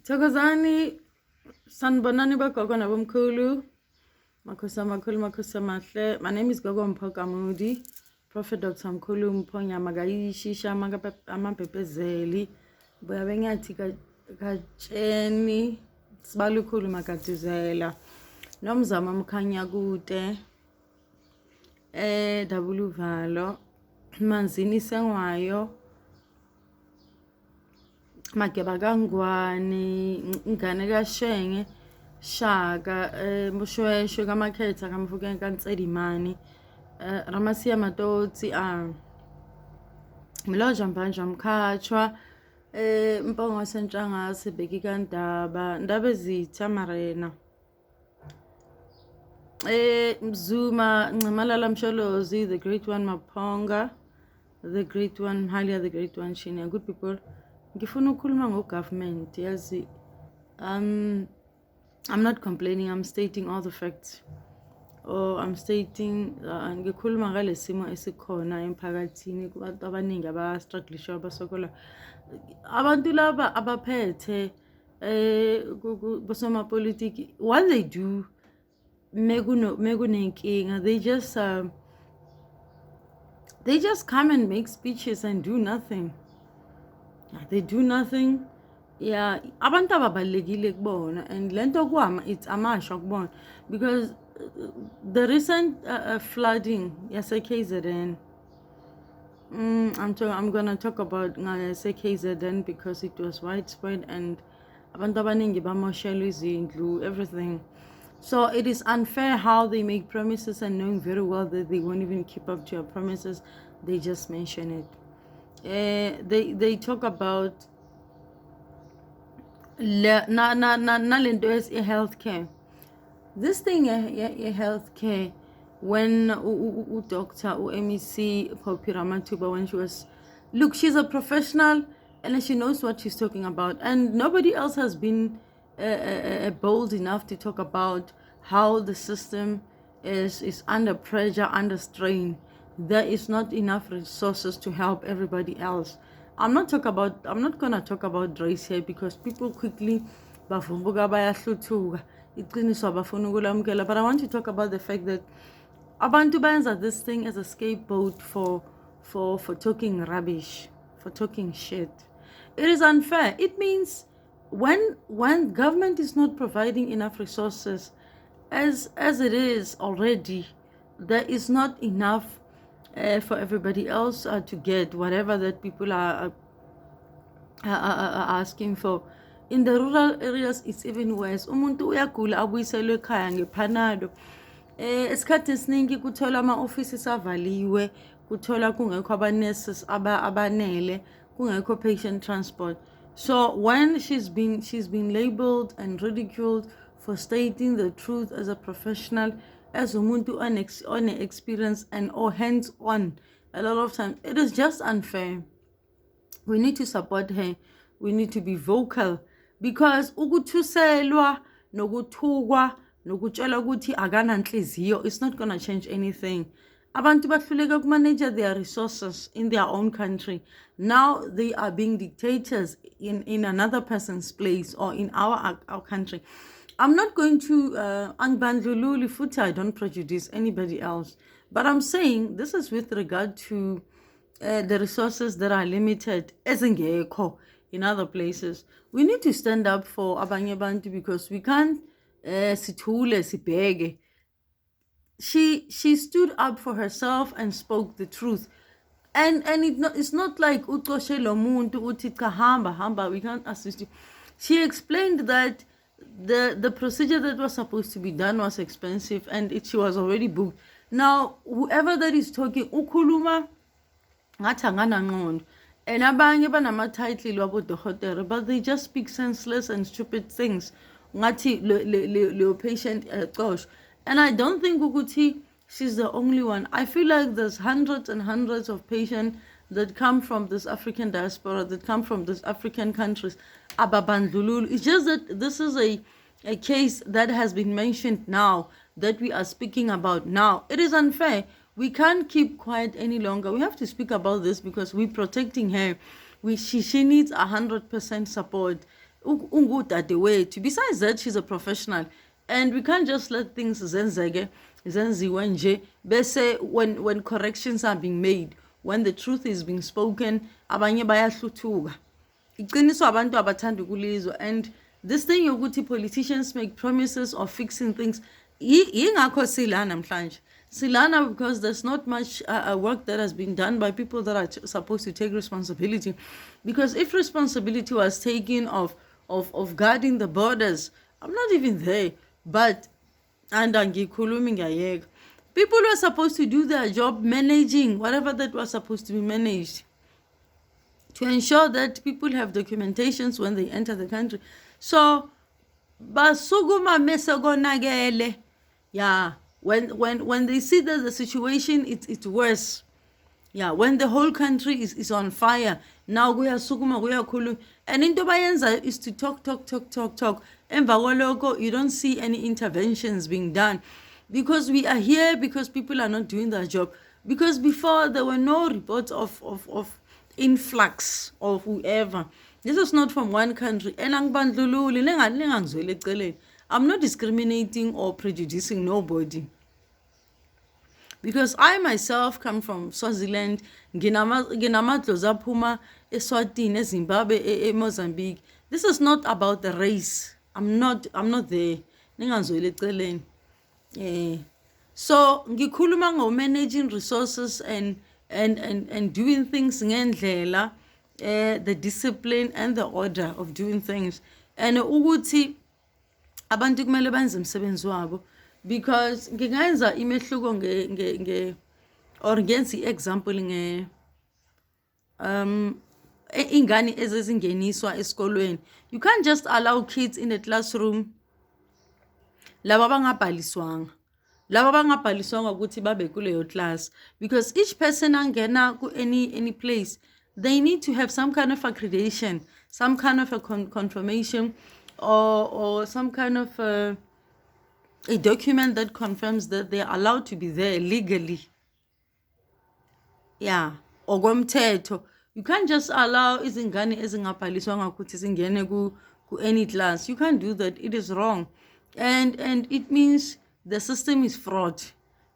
Thokozani, sanibonani bagogo nabomkhulu. Makhosi amakhulu, makhosi amahle. My name is Gogo Mphokamudi. Prophet Dr. Mkhulu Mphonya Magayishisha amapepezeli. Buya bengathi katsheni sibalukhulu makaduzela. Nomzamo mkhanya kude. Double Valo. Manzini sengwayo. Mageba kangwane ngane kaShenge Shaka Mushweshwe kaMakhetha kaMfukeng kaNtsedimani Ramasiya Matotsi Mloja Mbanja Mkhatshwa Mpongo Sentshangase Bheki kaNdaba Ndaba Ezitha Marena Mzuma Ncamalala Msholozi, the great one Maponga, the great one Halia, the great one Shinya. Good people, ngifuna ukukhuluma ngo-government yazi. I'm not complaining, I'm stating all the facts, or I'm stating ngikhuluma ngale simo esikhona emphakathini kubantu abaningi abastrugglisha abasokola. Abantu laba abaphethe bosomapolitiki, what they do mekunenkinga, they just come and make speeches and do nothing. They do nothing. Yeah, abantu ababalekile kubona, and lento kwama it's amasha kubona, because the recent flooding yase KZN, I'm gonna talk about ngase KZN because it was widespread and abantu abaningi bamoshelwe izindlu, everything. So it is unfair how they make promises and knowing very well that they won't even keep up to your promises, they just mention it. They talk about nalento is healthcare. This thing healthcare, when Dr. MEC Poppy Ramathuba, when she was, look, she's a professional and she knows what she's talking about, and nobody else has been bold enough to talk about how the system is under pressure, under strain. There is not enough resources to help everybody else. I'm not gonna talk about race here because people quickly bavumbuka bayahlutuka iqiniso abafuna ukulamukela, but I want to talk about the fact that abantu bayenza this thing as a scapegoat for talking rubbish, for talking shit. It is unfair. It means when government is not providing enough resources as it is already, there is not enough for everybody else to get whatever that people are asking for. In the rural areas, it's even worse. Umuntu uyagula abuyiselwe ekhaya ngePanado. Esikhathi esiningi kuthola ama-offices avaliwe, kuthola kungekho aba-nurses abanele, kungekho patient transport. So when she's been labeled and ridiculed for stating the truth as a professional, as umuntu on experience and or hands-on, a lot of times it is just unfair. We need to support her. We need to be vocal, because ukuthuselwa nokuthukwa nokutshela ukuthi akananhliziyo, it's not going to change anything. Abantu bahluleka kumanage their resources in their own country. Now they are being dictators in another person's place or in our country. I'm not going to angbandlululi futhi, I don't prejudice anybody else, but I'm saying this is with regard to the resources that are limited ezingekho in other places. We need to stand up for abanye bantu because we can't sithule sibheke. She stood up for herself and spoke the truth, and it's not like uxoshe lo muntu uthi cha hamba we can't assist you. She explained that the procedure that was supposed to be done was expensive and she was already booked. Now whoever that is talking ukhuluma ngathi anganangqondo, and abanye banama-title wabodokotela, but they just speak senseless and stupid things ngathi le patient xosh. And I don't think ukuthi she's the only one. I feel like there's hundreds and hundreds of patients that come from this African diaspora, that come from these African countries. Ababandlululu. It's just that this is a case that has been mentioned now, that we are speaking about now. It is unfair. We can't keep quiet any longer. We have to speak about this because we're protecting her. She needs 100% support. ungudadewethu. Besides that, she's a professional, and we can't just let things zenziwe nje bese when corrections are being made, when the truth is being spoken, abanye bayahluthuka. Iqiniso abantu abathanda ukulizwa. And this thing yokuthi politicians make promises of fixing things, yingakho silana namhlanje. Silana because there's not much work that has been done by people that are supposed to take responsibility. Because if responsibility was taken of guarding the borders, I'm not even there, but people were supposed to do their job managing whatever that was supposed to be managed, to ensure that people have documentations when they enter the country. So basukuma mesegonagele, yeah, when they see that the situation it's worse, yeah, when the whole country is on fire, now kuyasukuma kuyakhuluma, and into bayenza is to talk. Emva kwalokho you don't see any interventions being done, because we are here because people are not doing their job. Because before there were no reports of influx of whoever. This is not from one country. And I'm not discriminating or prejudicing nobody. Because I myself come from Swaziland, Ginamatloza Puma, Eswatini, Zimbabwe, Mozambique. This is not about the race. I'm not there. So ngikhuluma ngo managing resources and doing things ngendlela, the discipline and the order of doing things, and ukuthi abantu kumele benze umsebenzi wabo. Because ngingenza imehluko or ngenza example ingane ezezingeniswa esikolweni. You can't just allow kids in a classroom laba bangabhaliswanga ukuthi babe kuleyo class, because each person angena ku any place, they need to have some kind of accreditation, some kind of a confirmation, or some kind of a document that confirms that they are allowed to be there legally. Yeah, okwemthetho. You can't just allow izingane ezingabhaliswanga ukuthi zingene ku any class. You can't do that. It is wrong. And it means the system is fraud.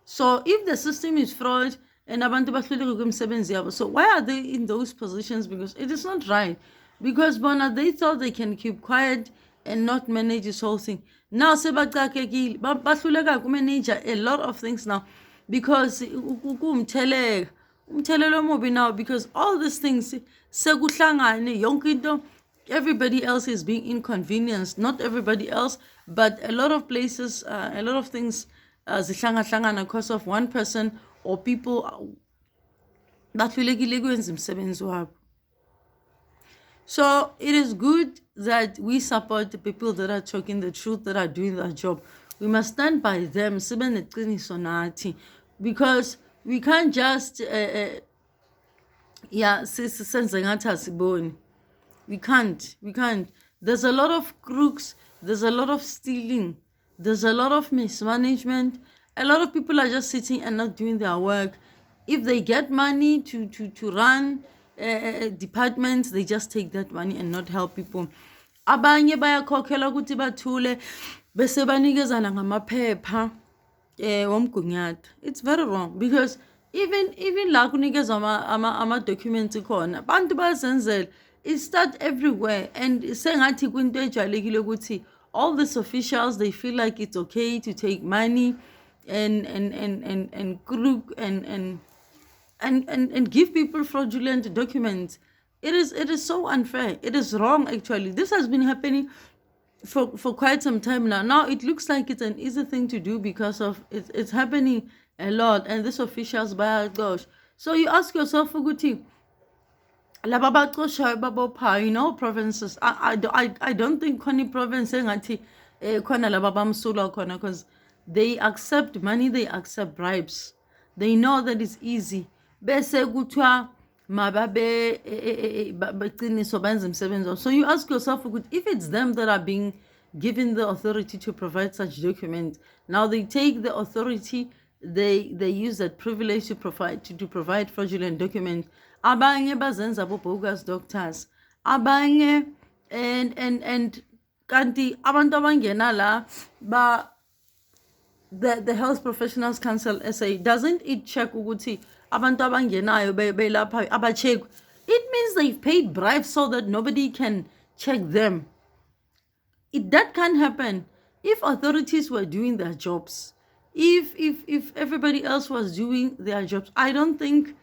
So if the system is fraud and abantu bahluleka kumsebenzi yabo, so why are they in those positions? Because it is not right. Because bona they thought they can keep quiet and not manage this whole thing. Now sebaqakekile bahluleka ku-manager a lot of things now, because umthelelo omubi now, because all these things sekuhlangane yonke into. Everybody else is being inconvenienced. Not everybody else, but a lot of places, a lot of things zihlanga because of one person or people. So it is good that we support the people that are talking the truth, that are doing their job. We must stand by them, because we can't just we can't. There's a lot of crooks, there's a lot of stealing, there's a lot of mismanagement. A lot of people are just sitting and not doing their work. If they get money to run departments, they just take that money and not help people. Abanye bayakhokhela ukuthi bathule bese banikezana ngamaphepha womgunyathi. It's very wrong, because even la kunikeza ama documents khona abantu bazenzela. It starts everywhere, and sengathi kwinto ejwayelekile ukuthi all these officials, they feel like it's okay to take money and crook and give people fraudulent documents. It is so unfair. It is wrong, actually. This has been happening for quite some time now. Now it looks like it's an easy thing to do because of it's happening a lot, and these officials, by gosh. So you ask yourself, Fuguti, provinces. I don't think any province because they accept money, they accept bribes. They know that it's easy. So you ask yourself, if it's them that are being given the authority to provide such documents, now they take the authority, they use that privilege to provide fraudulent documents. Abanye bazenza bogus doctors, abanye and kanti abantu abangena la ba the Health Professionals Council SA, doesn't it check ukuthi abantu abangenayo belapha abacheck? It means they've paid bribes so that nobody can check them. That can't happen. If authorities were doing their jobs, if everybody else was doing their jobs, I don't think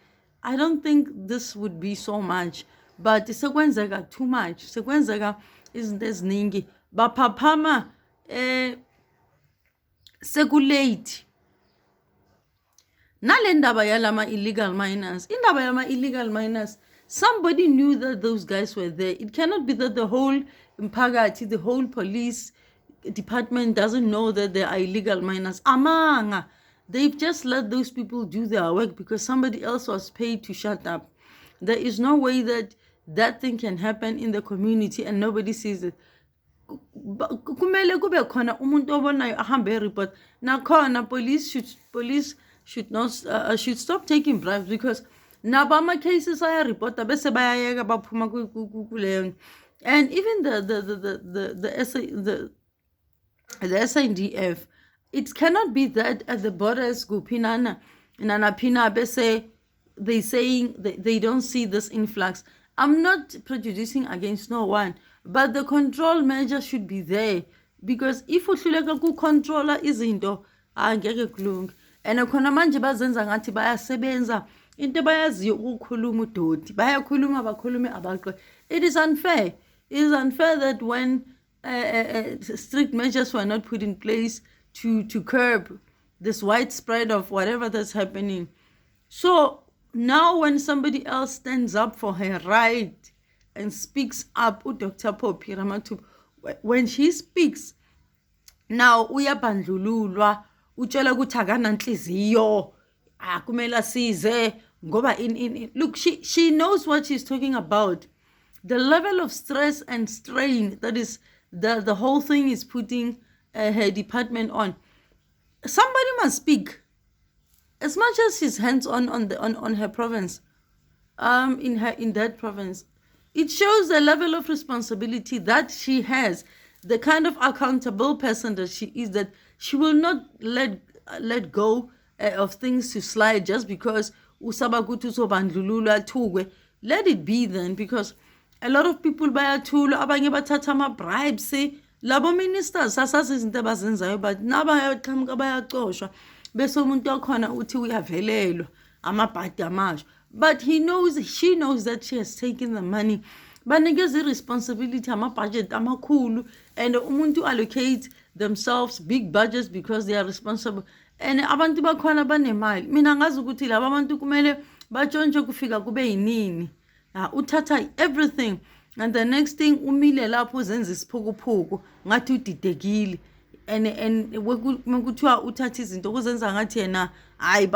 this would be so much. But sekwenzeka too much. Sekwenzeka izinto eziningi. Baphaphama sekulate. Nale ndaba yalama illegal miners. Indaba yama illegal miners. Somebody knew that those guys were there. It cannot be that the whole Mpagati, the whole police department doesn't know that they are illegal miners. Amanga. They've just let those people do their work because somebody else was paid to shut up. There is no way that that thing can happen in the community and nobody sees it. Kumele kube khona umuntu obonayo ahambe report. Nakhona police should stop taking bribes because nabama cases report bese bayayeka baphuma kuleyo. And even the SANDF, it cannot be that at the borders gupinana nanapina bese they saying they don't see this influx. I'm not prejudicing against no one, but the control measure should be there because if uhluleka ku controller izinto angeke kulunge. And khona manje bazenza ngathi bayasebenza into bayaziyo ukukhuluma udodi bayakhuluma bakhulume abaqwe. It is unfair. It is unfair that when strict measures were not put in place to curb this widespread of whatever that's happening. So now when somebody else stands up for her right and speaks up, Dr. Phophi Ramathuba, when she speaks, now uyabandlululwa utshela ukuthi akananhliziyo kumele size ngoba in look, she knows what she's talking about. The level of stress and strain that is the whole thing is putting her department on. Somebody must speak. As much as she's hands on her province, in that province, it shows the level of responsibility that she has, the kind of accountable person that she is, that she will not let go of things to slide just because usabakutu sobandlulula tugwe. Let it be then, because a lot of people bayathula abanye bathatha ama bribes labo ministers sasazi izinto abazenzayo but nabayaqhamuka bayacoshwa bese umuntu wakhona uthi uyavelelwa amabhadi amasha, but she knows that she has taken the money. Banikeza responsibility ama-budget amakhulu and umuntu allocate themselves big budgets because they are responsible. And abantu bakhona banemali. Mina ngazi ukuthi laba abantu kumele batshontshe kufika kube yinini. Uthatha everything and the next thing umile lapho uzenza isiphukuphuku ngathi udidekile. And mekuthiwa uthatha izinto kuzenza ngathi yena hayi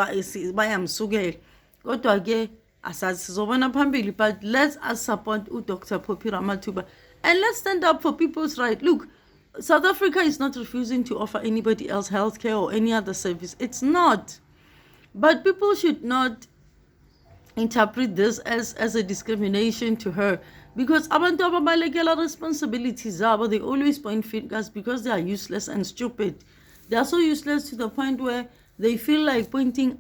bayamsukela. Kodwa ke asazi sizobona phambili, but let's support Dr. Phophi Ramathuba and let's stand up for people's right. Look, South Africa is not refusing to offer anybody else healthcare or any other service. It's not. But people should not interpret this as a discrimination to her, because abantu ababalekela responsibilities zabo, they always point fingers because they are useless and stupid. They are so useless to the point where they feel like pointing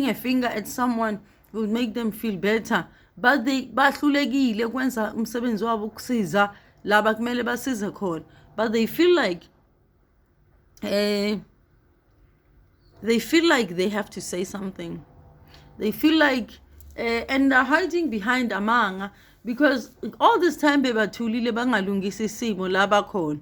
a finger at someone will make them feel better, but they bahlulekile kwenza umsebenzi wabo ukusiza laba kumele basize khona, but they feel like they have to say something. They feel like and they're hiding behind amanga because all this time bebathulile bangalungisa isimo laba khona.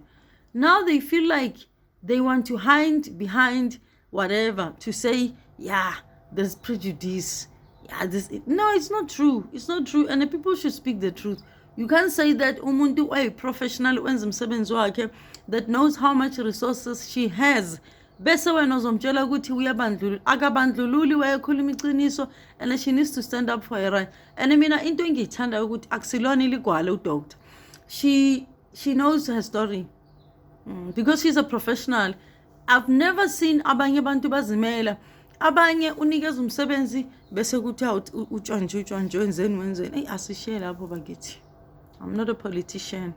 Now they feel like they want to hide behind whatever to say, yeah, there's prejudice. Yeah, no, it's not true. It's not true, and the people should speak the truth. You can't say that umuntu a professional wenza umsebenzi wakhe that knows how much resources she has. Bese wena uzomtshela ukuthi uyabandlulula, akabandlululi wayekhuluma iqiniso, and she needs to stand up for her right. And mina into engiyithanda ukuthi akusilona iligwala udoctor. She knows her story. Because she's a professional. I've never seen abanye abantu bazimela. Abanye unikeza umsebenzi bese kuthi utshontshe wenzeni. Asishiye lapho bakithi. I'm not a politician.